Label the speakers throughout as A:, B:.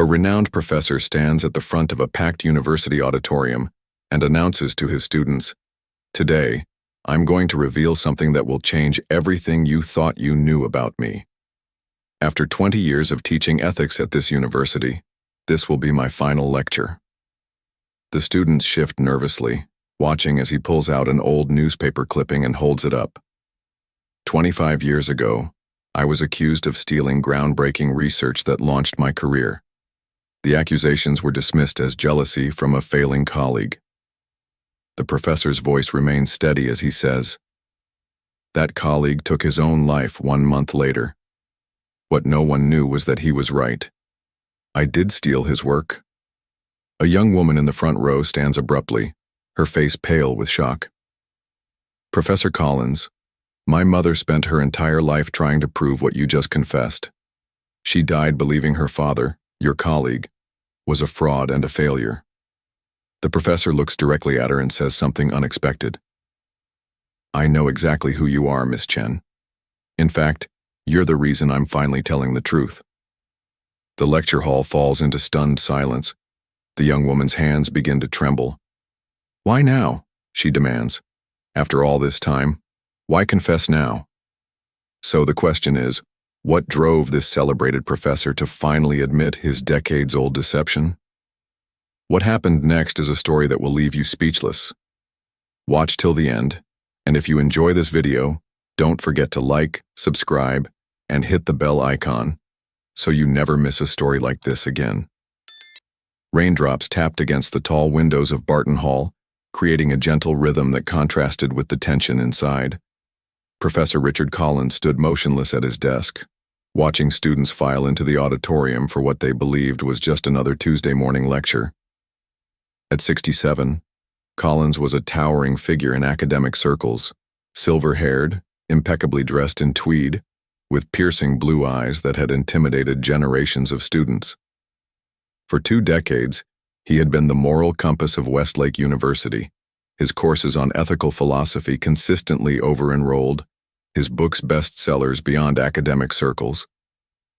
A: A renowned professor stands at the front of a packed university auditorium and announces to his students, "Today, I'm going to reveal something that will change everything you thought you knew about me. After 20 years of teaching ethics at this university, this will be my final lecture." The students shift nervously, watching as he pulls out an old newspaper clipping and holds it up. 25 years ago, I was accused of stealing groundbreaking research that launched my career. The accusations were dismissed as jealousy from a failing colleague. The professor's voice remains steady as he says, "That colleague took his own life 1 month later. What no one knew was that he was right. I did steal his work." A young woman in the front row stands abruptly, her face pale with shock. "Professor Collins, my mother spent her entire life trying to prove what you just confessed. She died believing her father, your colleague, was a fraud and a failure." The professor looks directly at her and says something unexpected. "I know exactly who you are, Miss Chen. In fact, you're the reason I'm finally telling the truth." The lecture hall falls into stunned silence. The young woman's hands begin to tremble. "Why now?" she demands. "After all this time, why confess now?" So the question is, what drove this celebrated professor to finally admit his decades-old deception? What happened next is a story that will leave you speechless. Watch till the end, and if you enjoy this video, don't forget to like, subscribe, and hit the bell icon so you never miss a story like this again. Raindrops tapped against the tall windows of Barton Hall, creating a gentle rhythm that contrasted with the tension inside. Professor Richard Collins stood motionless at his desk, watching students file into the auditorium for what they believed was just another Tuesday morning lecture. At 67, Collins was a towering figure in academic circles, silver-haired, impeccably dressed in tweed, with piercing blue eyes that had intimidated generations of students. For 2 decades, he had been the moral compass of Westlake University, his courses on ethical philosophy consistently over-enrolled, his books bestsellers beyond academic circles.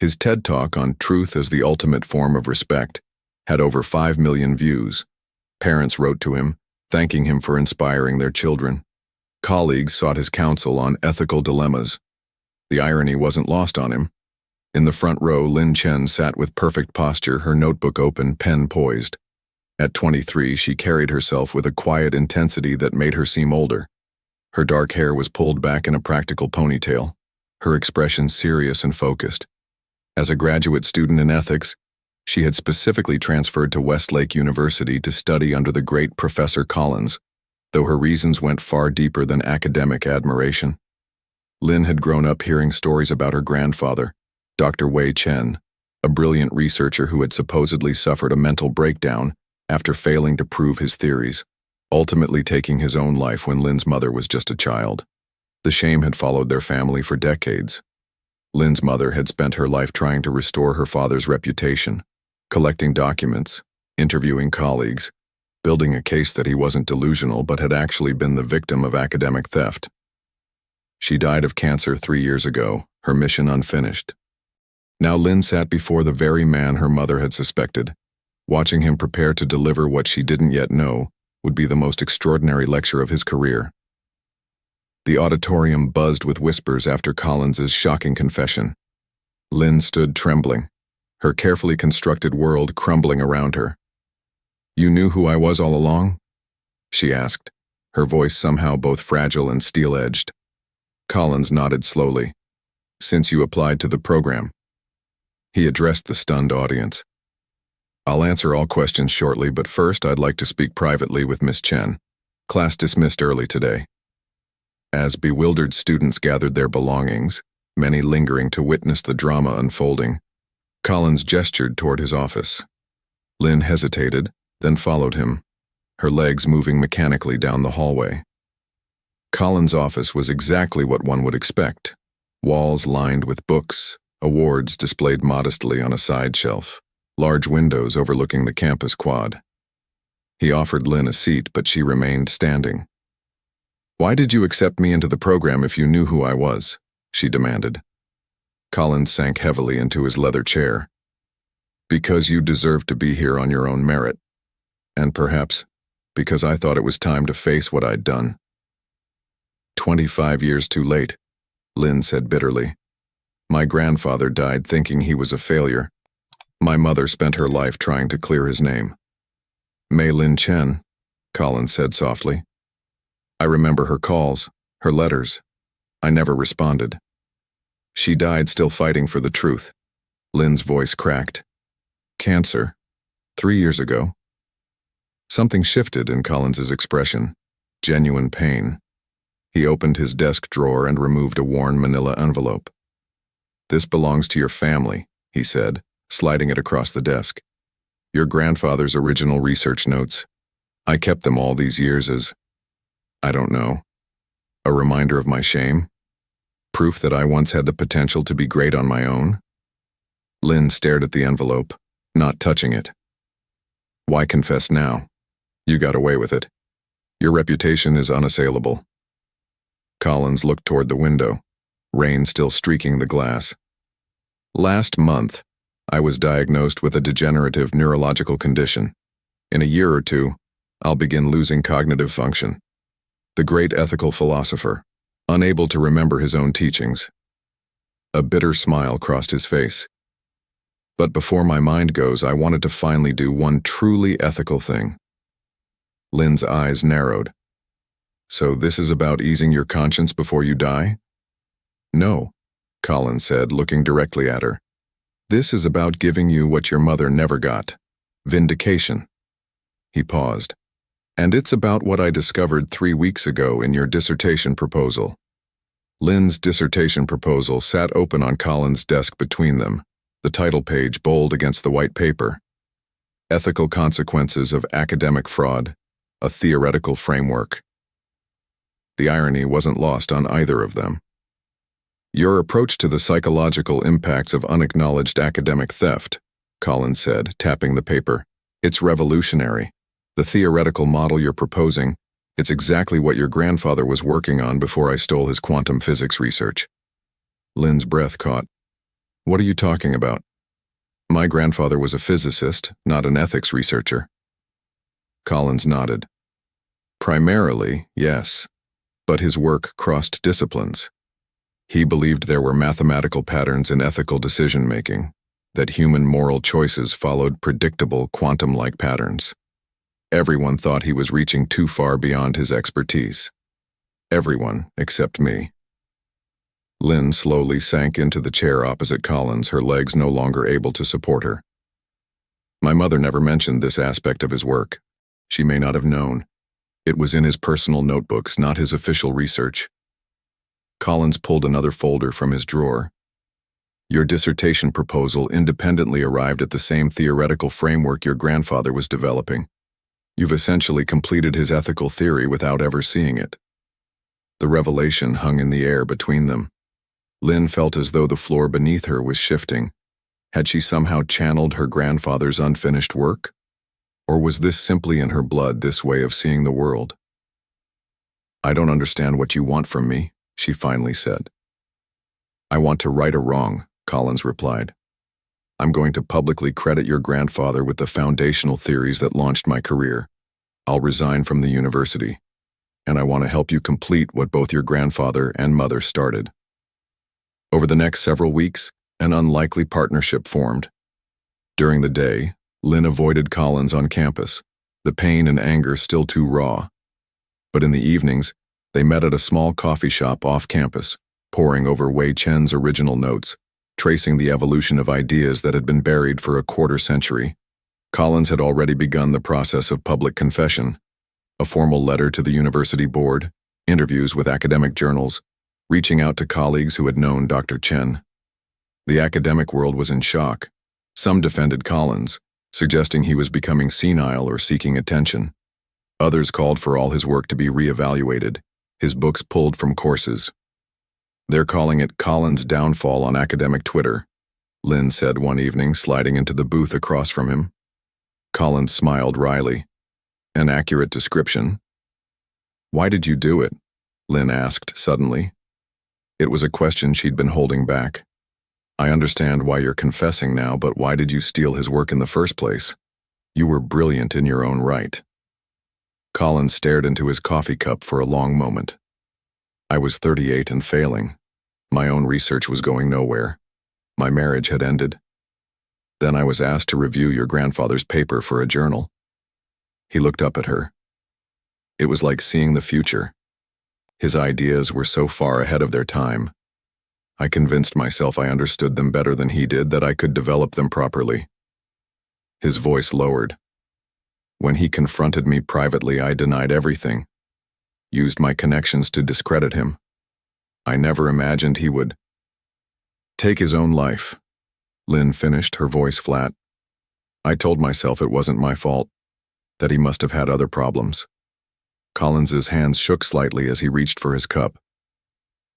A: His TED Talk on truth as the ultimate form of respect had over 5 million views. Parents wrote to him, thanking him for inspiring their children. Colleagues sought his counsel on ethical dilemmas. The irony wasn't lost on him. In the front row, Lin Chen sat with perfect posture, her notebook open, pen poised. At 23, she carried herself with a quiet intensity that made her seem older. Her dark hair was pulled back in a practical ponytail, her expression serious and focused. As a graduate student in ethics, she had specifically transferred to Westlake University to study under the great Professor Collins, though her reasons went far deeper than academic admiration. Lin had grown up hearing stories about her grandfather, Dr. Wei Chen, a brilliant researcher who had supposedly suffered a mental breakdown after failing to prove his theories, ultimately taking his own life when Lin's mother was just a child. The shame had followed their family for decades. Lin's mother had spent her life trying to restore her father's reputation, collecting documents, interviewing colleagues, building a case that he wasn't delusional but had actually been the victim of academic theft. She died of cancer 3 years ago, her mission unfinished. Now Lin sat before the very man her mother had suspected. Watching him prepare to deliver what she didn't yet know would be the most extraordinary lecture of his career. The auditorium buzzed with whispers after Collins's shocking confession. Lin stood trembling, her carefully constructed world crumbling around her. "You knew who I was all along?" she asked, her voice somehow both fragile and steel-edged. Collins nodded slowly. "Since you applied to the program." He addressed the stunned audience. "I'll answer all questions shortly, but first I'd like to speak privately with Miss Chen. Class dismissed early today." As bewildered students gathered their belongings, many lingering to witness the drama unfolding, Collins gestured toward his office. Lin hesitated, then followed him, her legs moving mechanically down the hallway. Collins' office was exactly what one would expect. Walls lined with books, awards displayed modestly on a side shelf, large windows overlooking the campus quad. He offered Lin a seat, but she remained standing. "Why did you accept me into the program if you knew who I was?" she demanded. Collins sank heavily into his leather chair. Because you deserve to be here on your own merit. And perhaps because I thought it was time to face what I'd done. 25 years too late, Lynn said bitterly. My grandfather died thinking he was a failure. My mother spent her life trying to clear his name. Mei Lin Chen, Collins said softly. I remember her calls, her letters. I never responded. She died still fighting for the truth. Lynn's voice cracked. Cancer. 3 years ago. Something shifted in Collins's expression. Genuine pain. He opened his desk drawer and removed a worn manila envelope. This belongs to your family, he said, sliding it across the desk. Your grandfather's original research notes. I kept them all these years as, I don't know, a reminder of my shame? Proof that I once had the potential to be great on my own? Lynn stared at the envelope, not touching it. Why confess now? You got away with it. Your reputation is unassailable. Collins looked toward the window, rain still streaking the glass. Last month, I was diagnosed with a degenerative neurological condition. In a year or two, I'll begin losing cognitive function. The great ethical philosopher, unable to remember his own teachings. A bitter smile crossed his face. But before my mind goes, I wanted to finally do one truly ethical thing. Lynn's eyes narrowed. So this is about easing your conscience before you die? No, Collins said, looking directly at her. This is about giving you what your mother never got. Vindication. He paused. And it's about what I discovered 3 weeks ago in your dissertation proposal. Lynn's dissertation proposal sat open on Collins' desk between them, the title page bold against the white paper. Ethical Consequences of Academic Fraud, a Theoretical Framework. The irony wasn't lost on either of them. Your approach to the psychological impacts of unacknowledged academic theft, Collins said, tapping the paper. It's revolutionary. The theoretical model you're proposing, it's exactly what your grandfather was working on before I stole his quantum physics research. Lynn's breath caught. What are you talking about? My grandfather was a physicist, not an ethics researcher. Collins nodded. Primarily, yes, but his work crossed disciplines. He believed there were mathematical patterns in ethical decision-making, that human moral choices followed predictable quantum-like patterns. Everyone thought he was reaching too far beyond his expertise. Everyone except me. Lynn slowly sank into the chair opposite Collins, her legs no longer able to support her. My mother never mentioned this aspect of his work. She may not have known. It was in his personal notebooks, not his official research. Collins pulled another folder from his drawer. Your dissertation proposal independently arrived at the same theoretical framework your grandfather was developing. You've essentially completed his ethical theory without ever seeing it. The revelation hung in the air between them. Lynn felt as though the floor beneath her was shifting. Had she somehow channeled her grandfather's unfinished work? Or was this simply in her blood, this way of seeing the world? I don't understand what you want from me, she finally said. I want to right a wrong, Collins replied. I'm going to publicly credit your grandfather with the foundational theories that launched my career. I'll resign from the university, and I want to help you complete what both your grandfather and mother started. Over the next several weeks, an unlikely partnership formed. During the day, Lynn avoided Collins on campus, the pain and anger still too raw. But in the evenings, they met at a small coffee shop off campus, poring over Wei Chen's original notes, tracing the evolution of ideas that had been buried for a quarter century. Collins had already begun the process of public confession, a formal letter to the university board, interviews with academic journals, reaching out to colleagues who had known Dr. Chen. The academic world was in shock. Some defended Collins, suggesting he was becoming senile or seeking attention. Others called for all his work to be reevaluated, his books pulled from courses. They're calling it Collins' downfall on academic Twitter, Lynn said one evening, sliding into the booth across from him. Collins smiled wryly. An accurate description. Why did you do it? Lynn asked suddenly. It was a question she'd been holding back. I understand why you're confessing now, but why did you steal his work in the first place? You were brilliant in your own right. Collins stared into his coffee cup for a long moment. I was 38 and failing. My own research was going nowhere. My marriage had ended. Then I was asked to review your grandfather's paper for a journal. He looked up at her. It was like seeing the future. His ideas were so far ahead of their time. I convinced myself I understood them better than he did, that I could develop them properly. His voice lowered. When he confronted me privately, I denied everything, used my connections to discredit him. I never imagined he would take his own life. Lynn finished, her voice flat. I told myself it wasn't my fault, that he must have had other problems. Collins's hands shook slightly as he reached for his cup.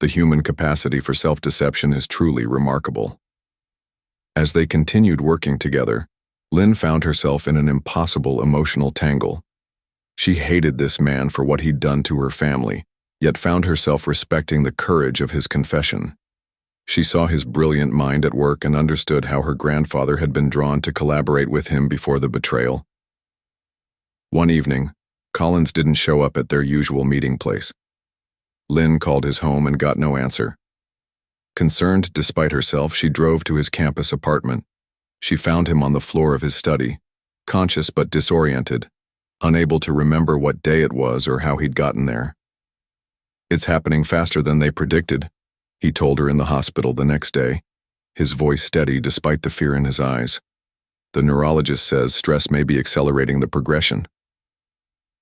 A: The human capacity for self-deception is truly remarkable. As they continued working together, Lynn found herself in an impossible emotional tangle. She hated this man for what he'd done to her family, yet found herself respecting the courage of his confession. She saw his brilliant mind at work and understood how her grandfather had been drawn to collaborate with him before the betrayal. One evening, Collins didn't show up at their usual meeting place. Lynn called his home and got no answer. Concerned despite herself, she drove to his campus apartment. She found him on the floor of his study, conscious but disoriented, unable to remember what day it was or how he'd gotten there. It's happening faster than they predicted, he told her in the hospital the next day, his voice steady despite the fear in his eyes. The neurologist says stress may be accelerating the progression.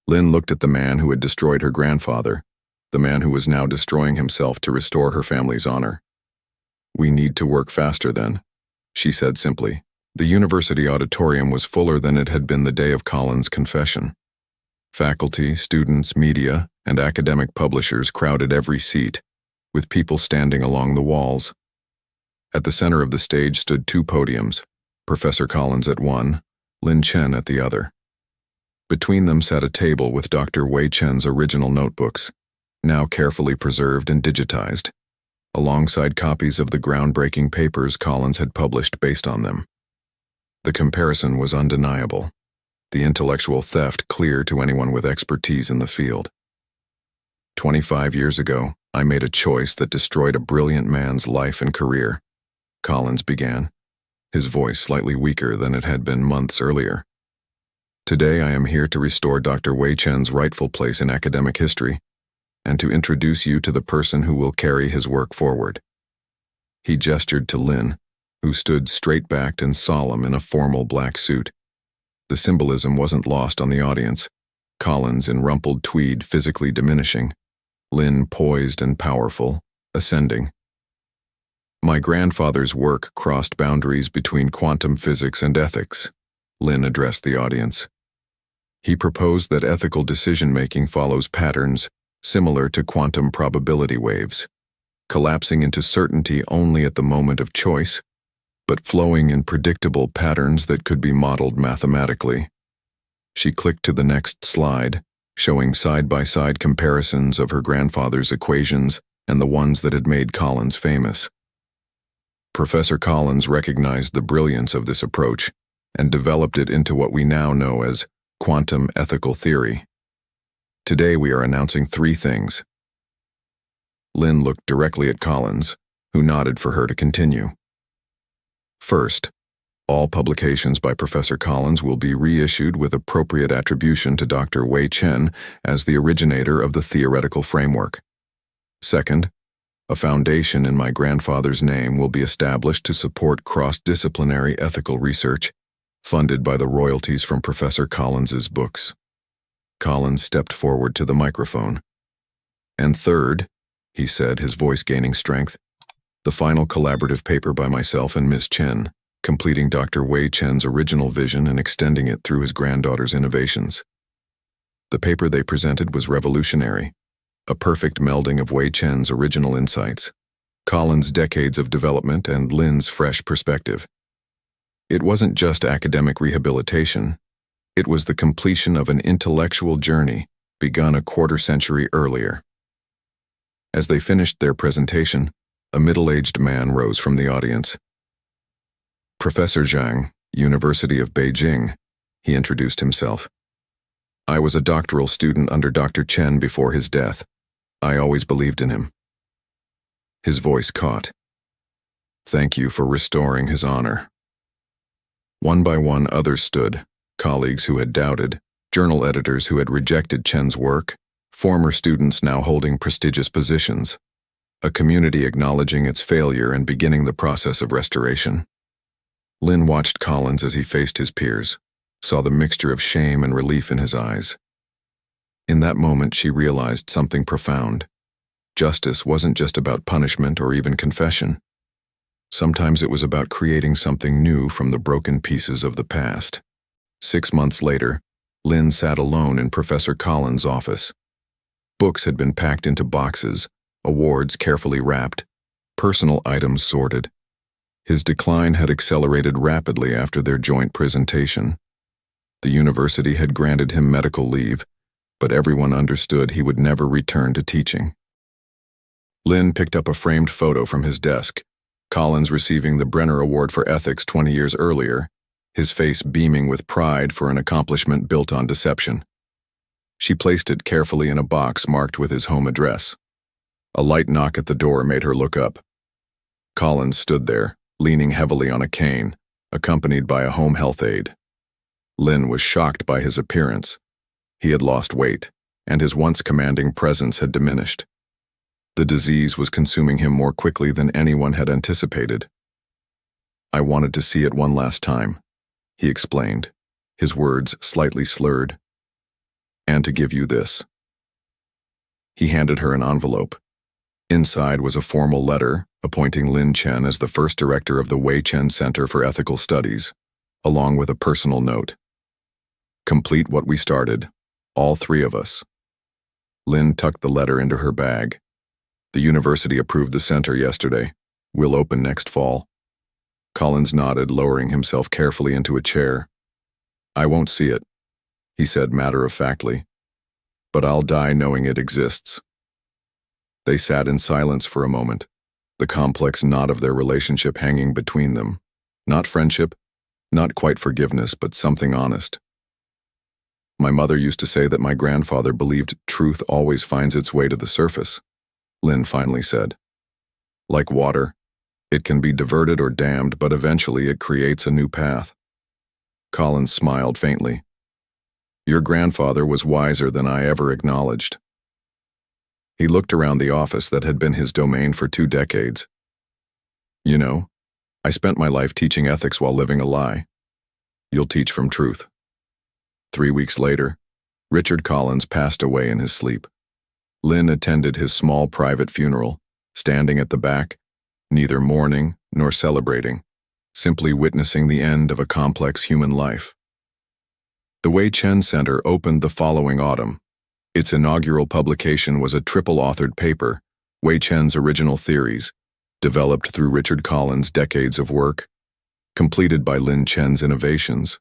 A: Lynn looked at the man who had destroyed her grandfather, the man who was now destroying himself to restore her family's honor. We need to work faster then, she said simply. The university auditorium was fuller than it had been the day of Collins' confession. Faculty, students, media, and academic publishers crowded every seat, with people standing along the walls. At the center of the stage stood two podiums, Professor Collins at one, Lin Chen at the other. Between them sat a table with Dr. Wei Chen's original notebooks, now carefully preserved and digitized, alongside copies of the groundbreaking papers Collins had published based on them. The comparison was undeniable, the intellectual theft clear to anyone with expertise in the field. 25 years ago, I made a choice that destroyed a brilliant man's life and career, Collins began, his voice slightly weaker than it had been months earlier. Today I am here to restore Dr. Wei Chen's rightful place in academic history, and to introduce you to the person who will carry his work forward. He gestured to Lynn, who stood straight-backed and solemn in a formal black suit. The symbolism wasn't lost on the audience, Collins in rumpled tweed physically diminishing, Lynn poised and powerful, ascending. My grandfather's work crossed boundaries between quantum physics and ethics, Lynn addressed the audience. He proposed that ethical decision-making follows patterns similar to quantum probability waves, collapsing into certainty only at the moment of choice, but flowing in predictable patterns that could be modeled mathematically. She clicked to the next slide, showing side-by-side comparisons of her grandfather's equations and the ones that had made Collins famous. Professor Collins recognized the brilliance of this approach and developed it into what we now know as quantum ethical theory. Today we are announcing 3 things. Lynn looked directly at Collins, who nodded for her to continue. First, all publications by Professor Collins will be reissued with appropriate attribution to Dr. Wei Chen as the originator of the theoretical framework. Second, a foundation in my grandfather's name will be established to support cross-disciplinary ethical research, funded by the royalties from Professor Collins's books. Collins stepped forward to the microphone. And third, he said, his voice gaining strength, the final collaborative paper by myself and Ms. Chen, completing Dr. Wei Chen's original vision and extending it through his granddaughter's innovations. The paper they presented was revolutionary, a perfect melding of Wei Chen's original insights, Collins' decades of development, and Lin's fresh perspective. It wasn't just academic rehabilitation, it was the completion of an intellectual journey begun a quarter-century earlier. As they finished their presentation, a middle-aged man rose from the audience, Professor Zhang, University of Beijing, he introduced himself. I was a doctoral student under Dr. Chen before his death. I always believed in him. His voice caught. Thank you for restoring his honor. One by one others stood, colleagues who had doubted, journal editors who had rejected Chen's work, former students now holding prestigious positions, a community acknowledging its failure and beginning the process of restoration. Lynn watched Collins as he faced his peers, saw the mixture of shame and relief in his eyes. In that moment, she realized something profound. Justice wasn't just about punishment or even confession. Sometimes it was about creating something new from the broken pieces of the past. 6 months later, Lynn sat alone in Professor Collins' office. Books had been packed into boxes, awards carefully wrapped, personal items sorted. His decline had accelerated rapidly after their joint presentation. The university had granted him medical leave, but everyone understood he would never return to teaching. Lynn picked up a framed photo from his desk, Collins receiving the Brenner Award for Ethics 20 years earlier, his face beaming with pride for an accomplishment built on deception. She placed it carefully in a box marked with his home address. A light knock at the door made her look up. Collins stood there, leaning heavily on a cane, accompanied by a home health aide. Lynn was shocked by his appearance. He had lost weight, and his once commanding presence had diminished. The disease was consuming him more quickly than anyone had anticipated. I wanted to see it one last time, he explained, his words slightly slurred. And to give you this. He handed her an envelope. Inside was a formal letter appointing Lin Chen as the first director of the Wei Chen Center for Ethical Studies, along with a personal note. Complete what we started, all 3 of us. Lin tucked the letter into her bag. The university approved the center yesterday. We'll open next fall. Collins nodded, lowering himself carefully into a chair. I won't see it, he said matter-of-factly, but I'll die knowing it exists. They sat in silence for a moment, the complex knot of their relationship hanging between them. Not friendship, not quite forgiveness, but something honest. My mother used to say that my grandfather believed truth always finds its way to the surface, Lynn finally said. Like water, it can be diverted or dammed, but eventually it creates a new path. Collins smiled faintly. Your grandfather was wiser than I ever acknowledged. He looked around the office that had been his domain for 2 decades. You know, I spent my life teaching ethics while living a lie. You'll teach from truth. 3 weeks later, Richard Collins passed away in his sleep. Lynn attended his small private funeral, standing at the back, neither mourning nor celebrating, simply witnessing the end of a complex human life. The Wei Chen Center opened the following autumn. Its inaugural publication was a triple-authored paper, Wei Chen's Original Theories, developed through Richard Collins' decades of work, completed by Lin Chen's innovations.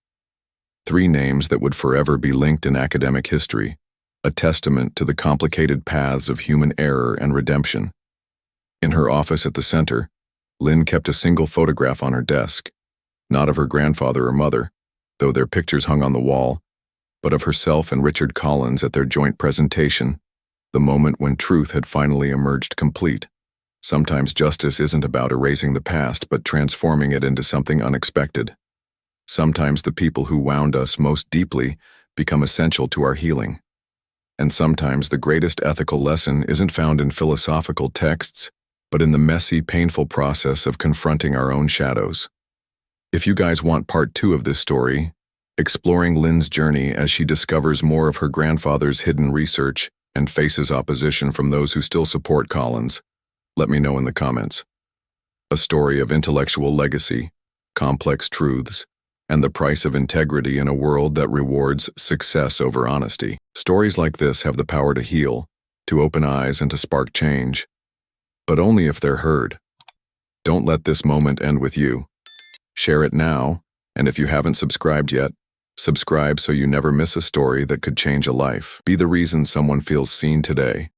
A: 3 names that would forever be linked in academic history, a testament to the complicated paths of human error and redemption. In her office at the center, Lynn kept a single photograph on her desk, not of her grandfather or mother, though their pictures hung on the wall, but of herself and Richard Collins at their joint presentation, the moment when truth had finally emerged complete. Sometimes justice isn't about erasing the past, but transforming it into something unexpected. Sometimes the people who wound us most deeply become essential to our healing. And sometimes the greatest ethical lesson isn't found in philosophical texts, but in the messy, painful process of confronting our own shadows. If you guys want part 2 of this story, exploring Lynn's journey as she discovers more of her grandfather's hidden research and faces opposition from those who still support Collins, let me know in the comments. A story of intellectual legacy, complex truths, and the price of integrity in a world that rewards success over honesty. Stories like this have the power to heal, to open eyes and to spark change, but only if they're heard. Don't let this moment end with you. Share it now, and if you haven't subscribed yet, subscribe so you never miss a story that could change a life. Be the reason someone feels seen today.